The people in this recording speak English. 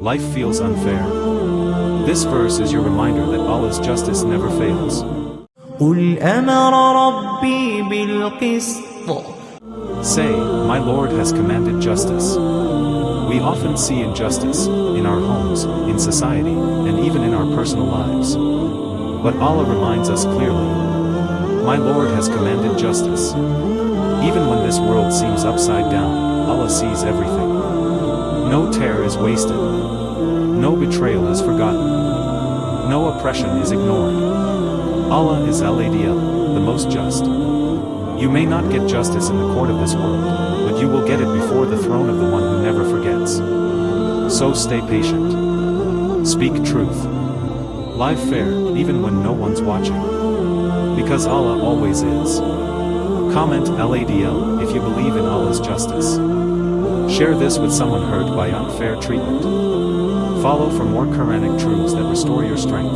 life feels unfair. This verse is your reminder that Allah's justice never fails. قُلْ أَمَرَ رَبِّي بِالْقِسْطِ. Say, my Lord has commanded justice. We often see injustice, in our homes, in society, and even in our personal lives. But Allah reminds us clearly. My Lord has commanded justice. Even when this world seems upside down, Allah sees everything. No tear is wasted. No betrayal is forgotten. No oppression is ignored. Allah is Al-Adil, the most just. You may not get justice in the court of this world, but you will get it before the throne of the one who never forgets. So stay patient. Speak truth. Live fair, even when no one's watching. Because Allah always is. Comment Al-Adil if you believe in Allah's justice. Share this with someone hurt by unfair treatment. Follow for more Quranic truths that restore your strength.